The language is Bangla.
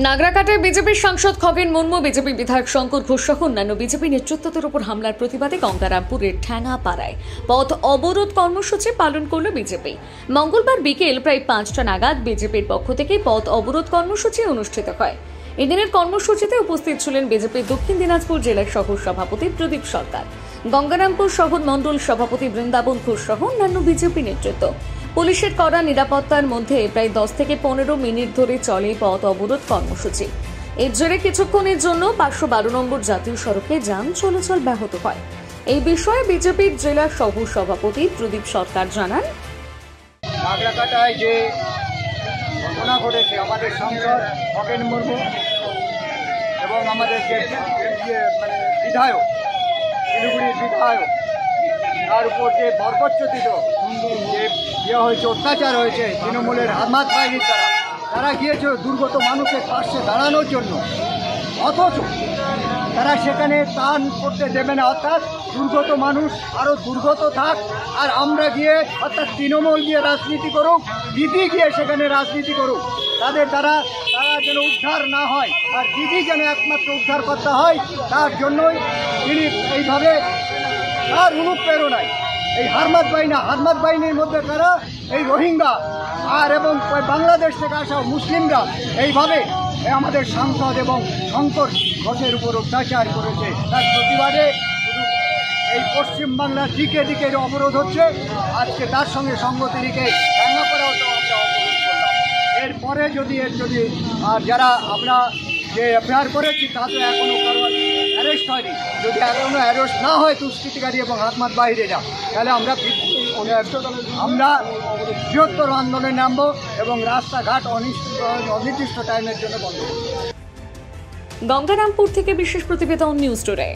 নাগরাকাটায় বিজেপির সাংসদ খগেন মুর্মু, বিজেপি বিধায়ক শঙ্কর ঘোষ সহ অন্যান্য বিজেপি নেতৃত্বের উপর হামলার প্রতিবাদে গঙ্গারামপুরের ঠ্যাঙাপাড়ায় পথ অবরোধ কর্মসূচি পালন করল বিজেপি। মঙ্গলবার বিকেল প্রায় 5টা নাগাদ বিজেপির পক্ষ থেকে পথ অবরোধ কর্মসূচি অনুষ্ঠিত হয়। এদিনের কর্মসূচিতে উপস্থিত ছিলেন বিজেপির দক্ষিণ দিনাজপুর জেলার সহ সভাপতি প্রদীপ সরকার, গঙ্গারামপুর শহর মণ্ডল সভাপতি বৃন্দাবন ঘোষ সহ অন্যান্য বিজেপি নেতৃত্ব। পুলিশের কড়া নিরাপত্তার মধ্যে প্রায় 10 থেকে 15 মিনিট ধরে চলে পথ অবরোধ কর্মসূচি। এর জেরে কিছুক্ষণের জন্য 512 নম্বর জাতীয় সড়কে যান চলাচল ব্যাহত হয়। এই বিষয়ে বিজেপির জেলা সহ সভাপতি প্রদীপ সরকার জানান, নাগরাকাটায় যে ঘটনা ঘটেছে, আমাদের সাংসদ খগেন মুর্মু এবং আমাদের যে বিধায়ক, শিলিগুড়ির বিধায়ক, তার উপর যে বর্বরচিত যে হয়েছে, অত্যাচার হয়েছে তৃণমূলের হামাত বাহিনীর দ্বারা, তারা গিয়েছে দুর্গত মানুষের পাশে দাঁড়ানোর জন্য, অথচ তারা সেখানে ত্রাণ করতে দেবে না। অর্থাৎ দুর্গত মানুষ আরও দুর্গত থাক, আর আমরা গিয়ে অর্থাৎ তৃণমূল গিয়ে রাজনীতি করুক, দিদি গিয়ে সেখানে রাজনীতি করুক, তাদের দ্বারা তারা যেন উদ্ধার না হয়, আর দিদি যেন একমাত্র উদ্ধারকর্তা হয়, তার জন্যই তিনি এইভাবে তার অনুপ্রেরণায় এই হারমাত বাহিনীর মধ্যে তারা এই রোহিঙ্গা আর এবং বাংলাদেশ থেকে আসা মুসলিমরা এইভাবে আমাদের সাংসদ এবং শঙ্কর ঘোষের উপর অত্যাচার করেছে। তার প্রতিবাদে এই পশ্চিমবাংলার দিকে দিকে অবরোধ হচ্ছে। আজকে তার সঙ্গে সঙ্গতি রেখে ঠ্যাঙাপাড়াও তো আমরা অবরোধ করলাম। এরপরে যদি যারা আমরা যে এফআইআর করেছি তাতে এখনও কারো অ্যারেস্ট হয়নি, যদি এখনও অ্যারেস্ট না হয় দুষ্কৃতিকারী এবং হাতমাত বাহিনীরা, তাহলে আমরা বৃহত্তর আন্দোলনে নামবো এবং রাস্তাঘাট অনির্দিষ্ট টাইমের জন্য বন্ধ করব। গঙ্গারামপুর থেকে বিশেষ প্রতিবেদন, নিউজ টুডে।